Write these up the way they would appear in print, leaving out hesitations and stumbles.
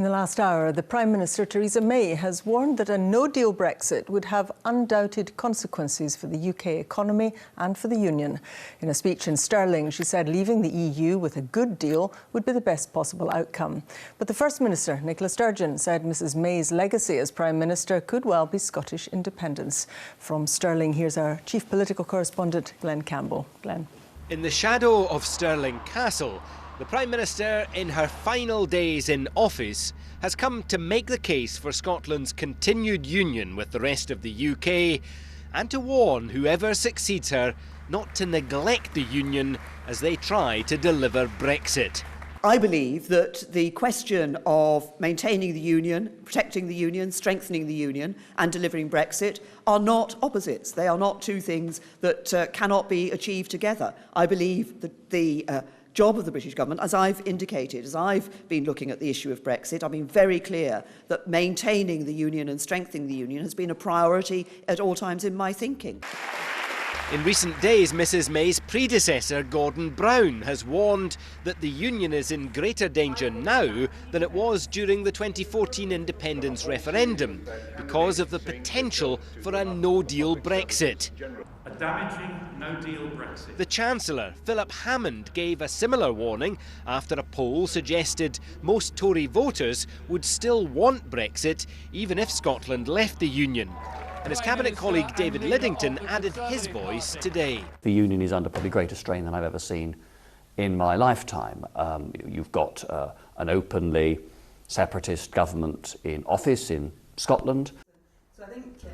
In the last hour, the Prime Minister, Theresa May, has warned that a no-deal Brexit would have undoubted consequences for the UK economy and for the Union. In a speech in Stirling, she said leaving the EU with a good deal would be the best possible outcome. But the First Minister, Nicola Sturgeon, said Mrs May's legacy as Prime Minister could well be Scottish independence. From Stirling, here's our Chief Political Correspondent, Glenn Campbell. Glenn. In the shadow of Stirling Castle, the Prime Minister, in her final days in office, has come to make the case for Scotland's continued union with the rest of the UK and to warn whoever succeeds her not to neglect the union as they try to deliver Brexit. I believe that the question of maintaining the union, protecting the union, strengthening the union and delivering Brexit are not opposites. They are not two things that cannot be achieved together. I believe that the job of the British government, as I've indicated, as I've been looking at the issue of Brexit, I've been very clear that maintaining the union and strengthening the union has been a priority at all times in my thinking. In recent days, Mrs May's predecessor, Gordon Brown, has warned that the union is in greater danger now than it was during the 2014 independence referendum because of the potential for a no-deal Brexit. A damaging no-deal Brexit. The Chancellor, Philip Hammond, gave a similar warning after a poll suggested most Tory voters would still want Brexit even if Scotland left the union. And his cabinet colleague David Liddington added his voice today. The union is under probably greater strain than I've ever seen in my lifetime. You've got an openly separatist government in office in Scotland.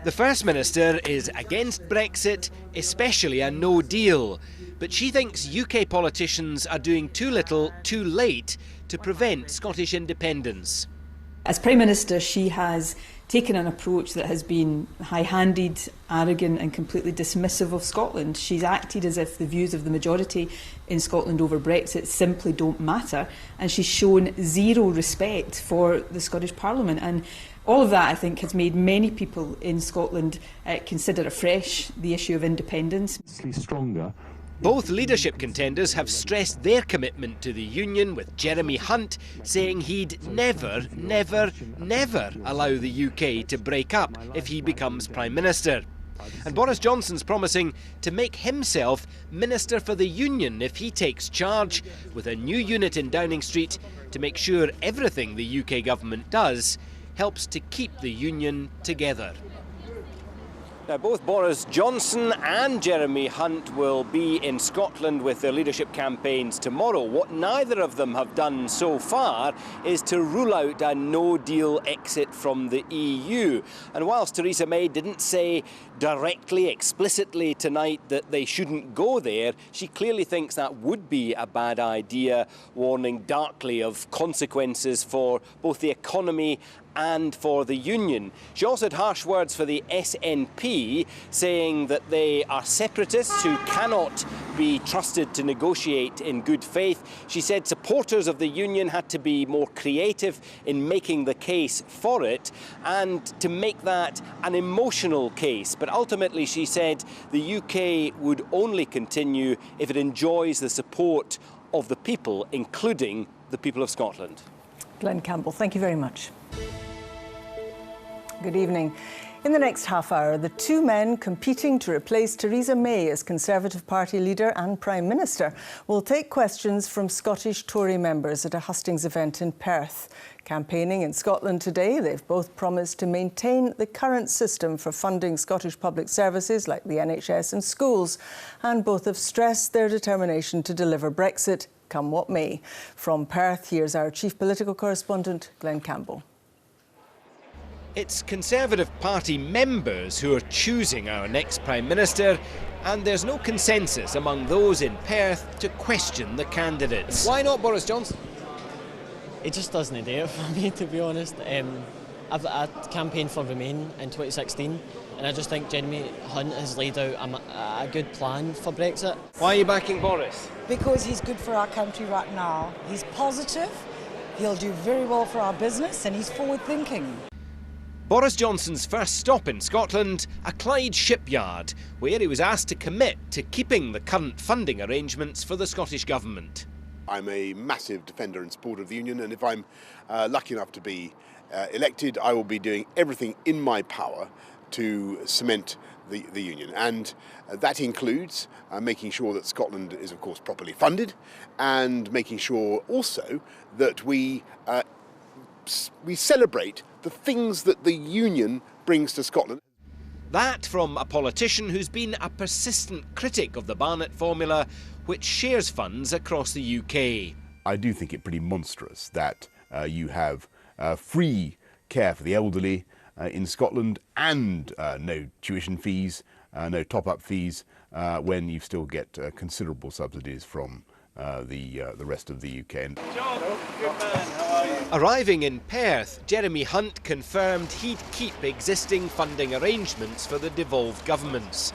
The First Minister is against Brexit, especially a no deal. But she thinks UK politicians are doing too little, too late to prevent Scottish independence. As Prime Minister, she has taken an approach that has been high-handed, arrogant and completely dismissive of Scotland. She's acted as if the views of the majority in Scotland over Brexit simply don't matter, and she's shown zero respect for the Scottish Parliament. And all of that, I think, has made many people in Scotland consider afresh the issue of independence. Stronger. Both leadership contenders have stressed their commitment to the union, with Jeremy Hunt saying he'd never, never, never allow the UK to break up if he becomes Prime Minister. And Boris Johnson's promising to make himself Minister for the Union if he takes charge, with a new unit in Downing Street to make sure everything the UK government does helps to keep the union together. Now, both Boris Johnson and Jeremy Hunt will be in Scotland with their leadership campaigns tomorrow. What neither of them have done so far is to rule out a no-deal exit from the EU. And whilst Theresa May didn't say directly, explicitly tonight that they shouldn't go there, she clearly thinks that would be a bad idea, warning darkly of consequences for both the economy and for the union. She also had harsh words for the SNP, saying that they are separatists who cannot be trusted to negotiate in good faith. She said supporters of the union had to be more creative in making the case for it and to make that an emotional case. But ultimately, she said the UK would only continue if it enjoys the support of the people, including the people of Scotland. Glenn Campbell, thank you very much. Good evening. In the next half hour, the two men competing to replace Theresa May as Conservative Party leader and Prime Minister will take questions from Scottish Tory members at a hustings event in Perth. Campaigning in Scotland today, they've both promised to maintain the current system for funding Scottish public services like the NHS and schools, and both have stressed their determination to deliver Brexit, come what may. From Perth, here's our Chief Political Correspondent, Glenn Campbell. It's Conservative Party members who are choosing our next Prime Minister, and there's no consensus among those in Perth to question the candidates. Why not Boris Johnson? It just doesn't do it for me, to be honest. I campaigned for Remain in 2016, and I just think Jeremy Hunt has laid out a good plan for Brexit. Why are you backing Boris? Because he's good for our country right now. He's positive, he'll do very well for our business, and he's forward-thinking. Boris Johnson's first stop in Scotland, a Clyde shipyard, where he was asked to commit to keeping the current funding arrangements for the Scottish Government. I'm a massive defender and supporter of the Union, and if I'm lucky enough to be elected, I will be doing everything in my power to cement the Union. And that includes making sure that Scotland is, of course, properly funded, and making sure also that we celebrate the things that the Union brings to Scotland. That from a politician who's been a persistent critic of the Barnett formula, which shares funds across the UK. I do think it pretty monstrous that you have free care for the elderly in Scotland and no tuition fees, no top-up fees, when you still get considerable subsidies from the rest of the UK. John, good man, how are you? Arriving in Perth, Jeremy Hunt confirmed he'd keep existing funding arrangements for the devolved governments.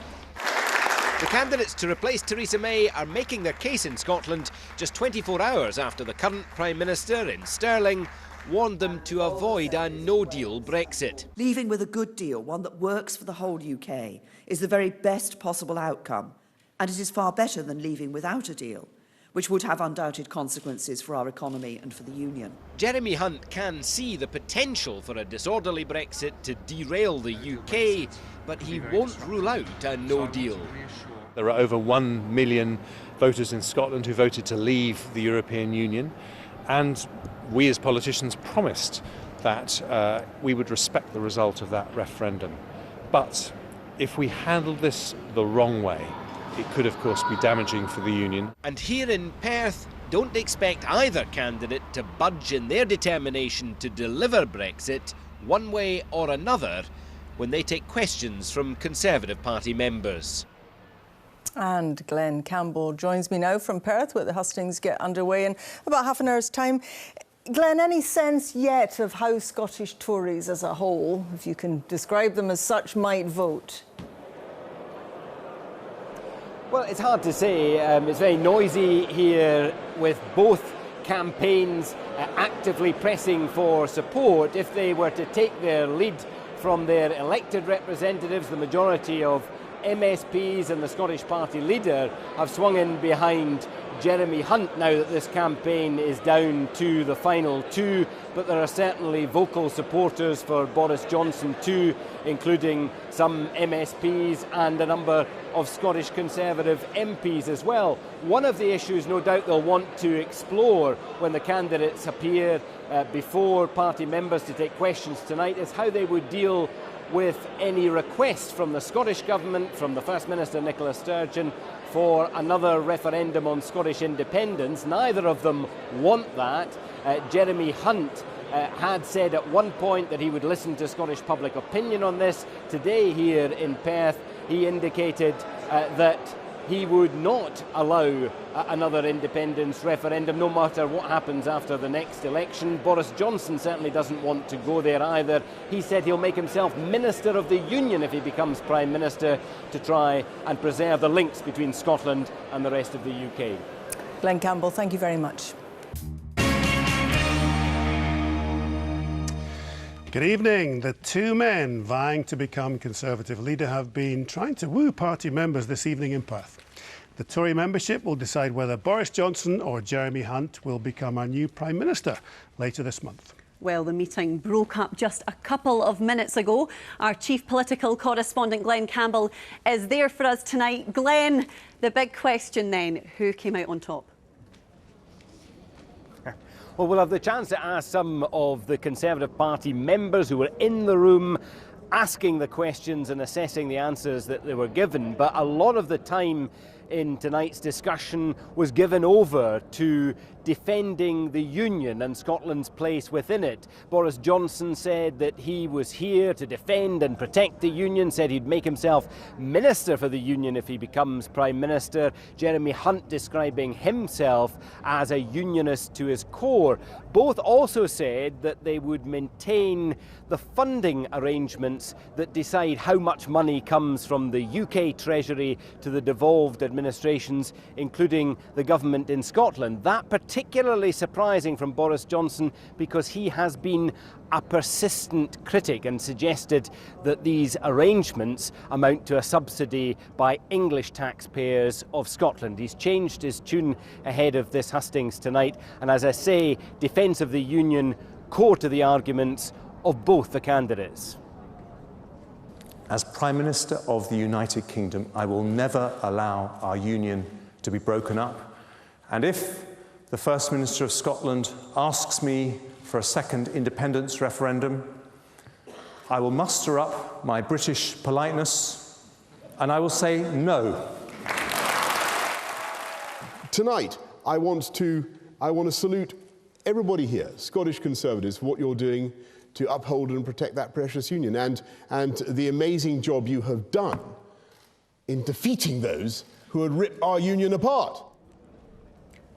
The candidates to replace Theresa May are making their case in Scotland just 24 hours after the current Prime Minister in Stirling warned them to avoid a no-deal Brexit. Leaving with a good deal, one that works for the whole UK, is the very best possible outcome. And it is far better than leaving without a deal, which would have undoubted consequences for our economy and for the Union. Jeremy Hunt can see the potential for a disorderly Brexit to derail the UK, but he won't rule out a no-deal. There are over 1 million voters in Scotland who voted to leave the European Union, and we as politicians promised that we would respect the result of that referendum. But if we handled this the wrong way, it could, of course, be damaging for the Union. And here in Perth, don't expect either candidate to budge in their determination to deliver Brexit one way or another when they take questions from Conservative Party members. And Glenn Campbell joins me now from Perth, where the hustings get underway in about half an hour's time. Glenn, any sense yet of how Scottish Tories as a whole, if you can describe them as such, might vote? Well, it's hard to say. It's very noisy here with both campaigns actively pressing for support. If they were to take their lead from their elected representatives, the majority of MSPs and the Scottish Party leader have swung in behind Jeremy Hunt now that this campaign is down to the final two, but there are certainly vocal supporters for Boris Johnson too, including some MSPs and a number of Scottish Conservative MPs as well. One of the issues no doubt they'll want to explore when the candidates appear before party members to take questions tonight is how they would deal with any request from the Scottish Government, from the First Minister Nicola Sturgeon, for another referendum on Scottish independence. Neither of them want that. Jeremy Hunt had said at one point that he would listen to Scottish public opinion on this. Today here in Perth, he indicated that he would not allow another independence referendum, no matter what happens after the next election. Boris Johnson certainly doesn't want to go there either. He said he'll make himself Minister of the Union if he becomes Prime Minister to try and preserve the links between Scotland and the rest of the UK. Glenn Campbell, thank you very much. Good evening. The two men vying to become Conservative leader have been trying to woo party members this evening in Perth. The Tory membership will decide whether Boris Johnson or Jeremy Hunt will become our new Prime Minister later this month. Well, the meeting broke up just a couple of minutes ago. Our chief political correspondent, Glenn Campbell, is there for us tonight. Glenn, the big question then, who came out on top? Well, we'll have the chance to ask some of the Conservative Party members who were in the room asking the questions and assessing the answers that they were given. But a lot of the time in tonight's discussion was given over to defending the Union and Scotland's place within it. Boris Johnson said that he was here to defend and protect the Union, said he'd make himself Minister for the Union if he becomes Prime Minister. Jeremy Hunt describing himself as a Unionist to his core. Both also said that they would maintain the funding arrangements that decide how much money comes from the UK Treasury to the devolved administration administrations, including the government in Scotland. That particularly surprising from Boris Johnson because he has been a persistent critic and suggested that these arrangements amount to a subsidy by English taxpayers of Scotland. He's changed his tune ahead of this hustings tonight, and as I say, defence of the Union core to the arguments of both the candidates. As Prime Minister of the United Kingdom, I will never allow our union to be broken up. And if the First Minister of Scotland asks me for a second independence referendum, I will muster up my British politeness and I will say no. Tonight, I want to salute everybody here, Scottish Conservatives, for what you're doing to uphold and protect that precious union and the amazing job you have done in defeating those who had ripped our union apart.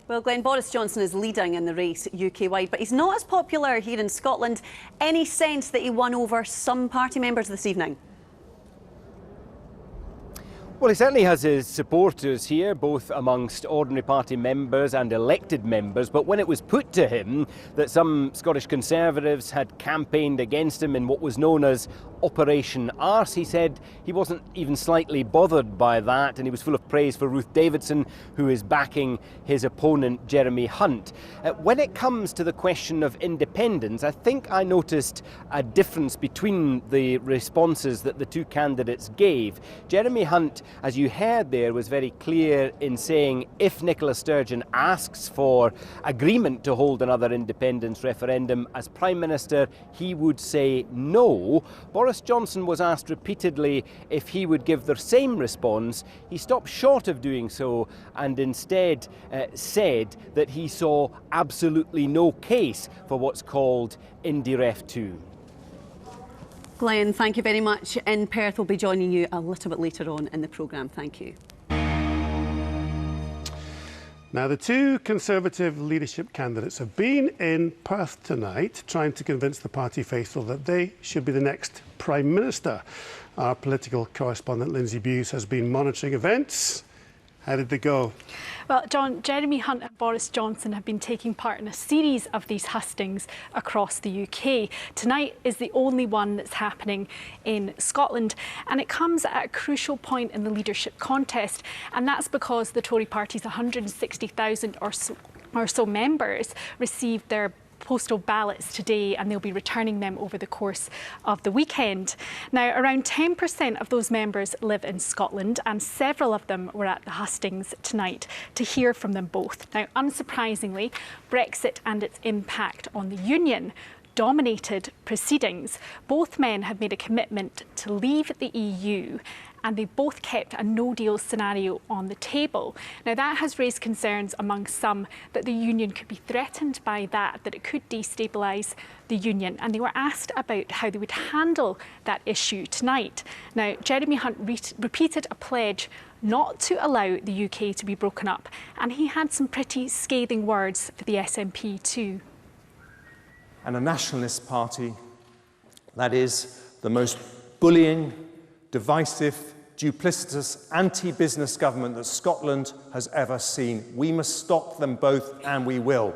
Well, Glenn, Boris Johnson is leading in the race UK-wide, but he's not as popular here in Scotland. Any sense that he won over some party members this evening? Well, he certainly has his supporters here, both amongst ordinary party members and elected members, but when it was put to him that some Scottish Conservatives had campaigned against him in what was known as Operation Arse, he said he wasn't even slightly bothered by that, and he was full of praise for Ruth Davidson, who is backing his opponent Jeremy Hunt. When it comes to the question of independence, I think I noticed a difference between the responses that the two candidates gave. Jeremy Hunt, as you heard there, was very clear in saying if Nicola Sturgeon asks for agreement to hold another independence referendum as Prime Minister, he would say no. Boris Johnson was asked repeatedly if he would give the same response. He stopped short of doing so and instead said that he saw absolutely no case for what's called Indy Ref 2. Glenn, thank you very much. In Perth, we'll be joining you a little bit later on in the programme. Thank you. Now, the two Conservative leadership candidates have been in Perth tonight trying to convince the party faithful that they should be the next Prime Minister. Our political correspondent Lindsay Bewes has been monitoring events. How did they go? Well, John, Jeremy Hunt and Boris Johnson have been taking part in a series of these hustings across the UK. Tonight is the only one that's happening in Scotland, and it comes at a crucial point in the leadership contest, and that's because the Tory party's 160,000 or so members received their postal ballots today, and they'll be returning them over the course of the weekend. Now, around 10% of those members live in Scotland, and several of them were at the hustings tonight to hear from them both. Now, unsurprisingly, Brexit and its impact on the union dominated proceedings. Both men have made a commitment to leave the EU, and they both kept a no-deal scenario on the table. Now, that has raised concerns among some that the union could be threatened by that it could destabilise the union, and they were asked about how they would handle that issue tonight. Now, Jeremy Hunt repeated a pledge not to allow the UK to be broken up, and he had some pretty scathing words for the SNP too. And a nationalist party that is the most bullying, divisive, duplicitous, anti-business government that Scotland has ever seen. We must stop them both, and we will.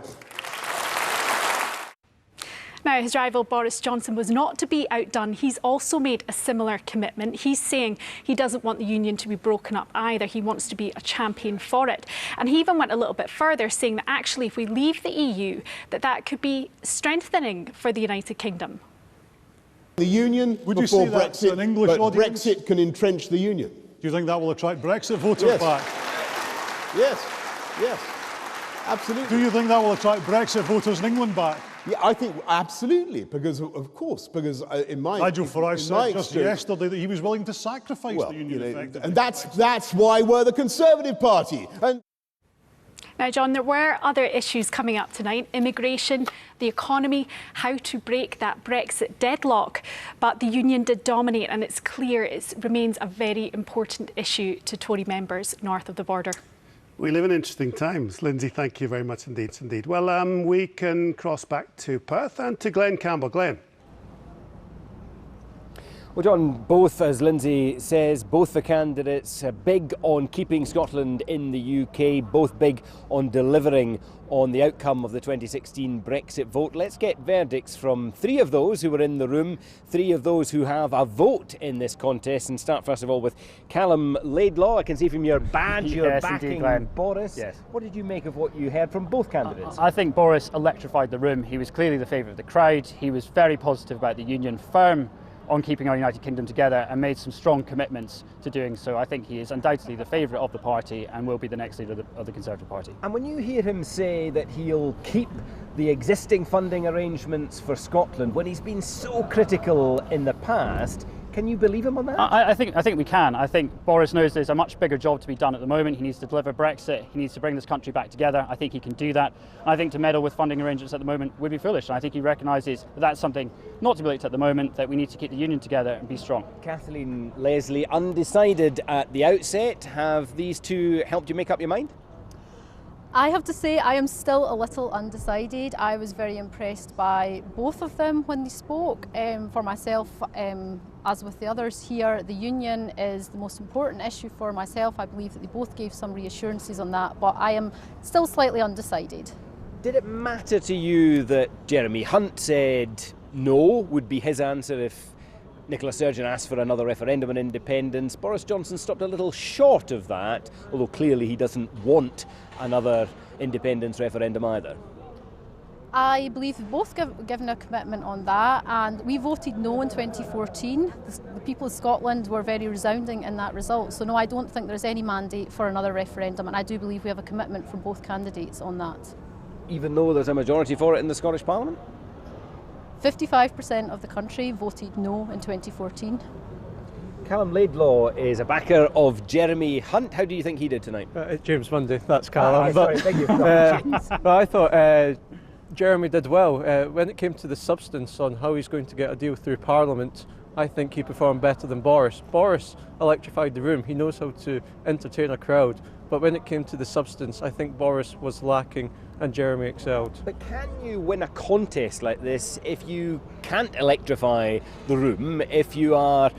Now, his rival Boris Johnson was not to be outdone. He's also made a similar commitment. He's saying he doesn't want the union to be broken up either. He wants to be a champion for it. And he even went a little bit further, saying that actually if we leave the EU, that could be strengthening for the United Kingdom. The union Would you say that's Brexit, an English but audience? Brexit can entrench the union. Do you think that will attract Brexit voters back? Yes, absolutely. Do you think that will attract Brexit voters in England back? Yeah, I think absolutely, because of course, because in my Nigel Farage said just experience, yesterday that he was willing to sacrifice the union effectively. and that's why we're the Conservative Party. And Now, John, there were other issues coming up tonight: immigration, the economy, how to break that Brexit deadlock. But the union did dominate, and it's clear it remains a very important issue to Tory members north of the border. We live in interesting times. Lindsay, thank you very much indeed. Well, we can cross back to Perth and to Glenn Campbell. Glenn. Well, John, both, as Lindsay says, both the candidates are big on keeping Scotland in the UK, both big on delivering on the outcome of the 2016 Brexit vote. Let's get verdicts from three of those who were in the room, three of those who have a vote in this contest, and start first of all with Callum Laidlaw. I can see from your badge you're Yes, backing indeed, Glenn. Boris. Yes. What did you make of what you heard from both candidates? I think Boris electrified the room. He was clearly the favourite of the crowd. He was very positive about the union, firm on keeping our United Kingdom together, and made some strong commitments to doing so. I think he is undoubtedly the favourite of the party and will be the next leader of the Conservative Party. And when you hear him say that he'll keep the existing funding arrangements for Scotland, when he's been so critical in the past, can you believe him on that? I think we can. I think Boris knows there's a much bigger job to be done at the moment. He needs to deliver Brexit. He needs to bring this country back together. I think he can do that. And I think to meddle with funding arrangements at the moment would be foolish. And I think he recognises that that's something not to be looked at the moment, that we need to keep the union together and be strong. Kathleen Leslie, undecided at the outset. Have these two helped you make up your mind? I have to say I am still a little undecided. I was very impressed by both of them when they spoke. For myself, as with the others here, the union is the most important issue for myself. I believe that they both gave some reassurances on that, but I am still slightly undecided. Did it matter to you that Jeremy Hunt said no would be his answer if Nicola Sturgeon asked for another referendum on independence? Boris Johnson stopped a little short of that, although clearly he doesn't want another independence referendum either. I believe we've both given a commitment on that, and we voted no in 2014. The people of Scotland were very resounding in that result. So no, I don't think there's any mandate for another referendum, and I do believe we have a commitment from both candidates on that. Even though there's a majority for it in the Scottish Parliament? 55% of the country voted no in 2014. Callum Laidlaw is a backer of Jeremy Hunt. How do you think he did tonight? James Mundy, that's Callum. Sorry, thank you. But I thought Jeremy did well. When it came to the substance on how he's going to get a deal through Parliament, I think he performed better than Boris. Boris electrified the room. He knows how to entertain a crowd. But when it came to the substance, I think Boris was lacking and Jeremy excelled. But can you win a contest like this if you can't electrify the room, if you are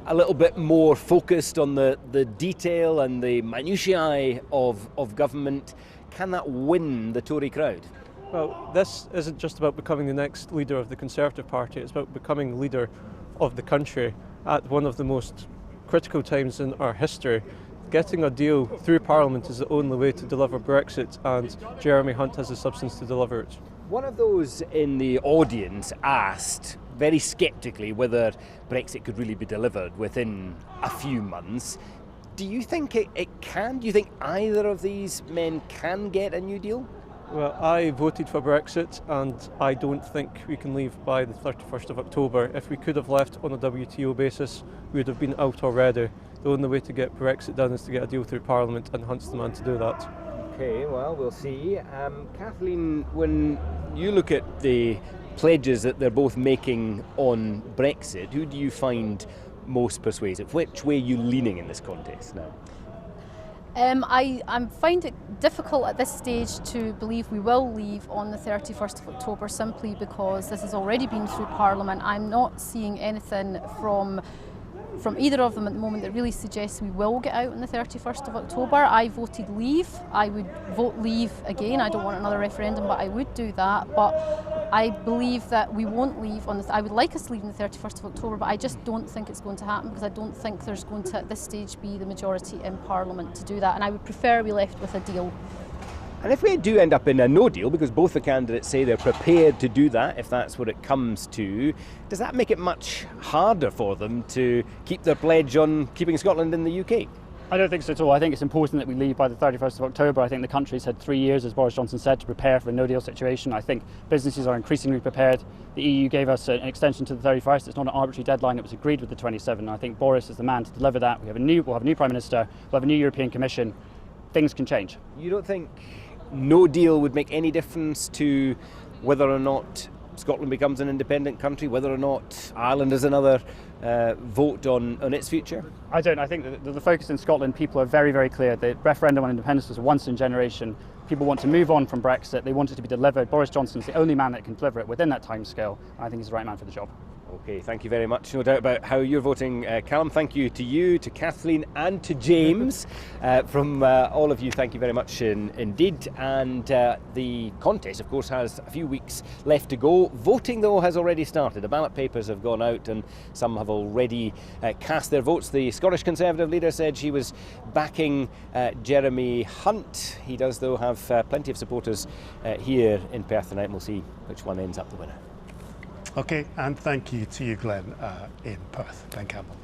a little bit more focused on the detail and the minutiae of government? Can that win the Tory crowd? Well, this isn't just about becoming the next leader of the Conservative Party, it's about becoming leader of the country at one of the most critical times in our history. Getting a deal through Parliament is the only way to deliver Brexit, and Jeremy Hunt has the substance to deliver it. One of those in the audience asked very sceptically whether Brexit could really be delivered within a few months. Do you think it can? Do you think either of these men can get a new deal? Well, I voted for Brexit, and I don't think we can leave by the 31st of October. If we could have left on a WTO basis, we would have been out already. The only way to get Brexit done is to get a deal through Parliament, and Hunt's the man to do that. Okay, well, we'll see. Kathleen, when you look at the pledges that they're both making on Brexit, who do you find most persuasive? Which way are you leaning in this contest now? I find it difficult at this stage to believe we will leave on the 31st of October simply because this has already been through Parliament. I'm not seeing anything from either of them at the moment that really suggests we will get out on the 31st of October. I voted leave. I would vote leave again. I don't want another referendum, but I would do that. But I believe that we won't leave on the... I would like us to leave on the 31st of October, but I just don't think it's going to happen because I don't think there's going to, at this stage, be the majority in Parliament to do that. And I would prefer we left with a deal. And if we do end up in a no deal, because both the candidates say they're prepared to do that, if that's what it comes to, does that make it much harder for them to keep their pledge on keeping Scotland in the UK? I don't think so at all. I think it's important that we leave by the 31st of October. I think the country's had 3 years, as Boris Johnson said, to prepare for a no-deal situation. I think businesses are increasingly prepared. The EU gave us an extension to the 31st. It's not an arbitrary deadline. It was agreed with the 27. I think Boris is the man to deliver that. We'll have a new Prime Minister. We'll have a new European Commission. Things can change. You don't think no deal would make any difference to whether or not Scotland becomes an independent country, whether or not Ireland is another vote on its future? I don't. I think that the focus in Scotland, people are very, very clear. The referendum on independence was a once in a generation. People want to move on from Brexit. They want it to be delivered. Boris Johnson is the only man that can deliver it within that timescale. I think he's the right man for the job. OK, thank you very much. No doubt about how you're voting, Callum. Thank you, to Kathleen and to James. From all of you, thank you very much indeed. And the contest, of course, has a few weeks left to go. Voting, though, has already started. The ballot papers have gone out and some have already cast their votes. The Scottish Conservative leader said she was backing Jeremy Hunt. He does, though, have plenty of supporters here in Perth tonight, and we'll see which one ends up the winner. OK, and thank you to you, Glenn, in Perth. Glenn Campbell.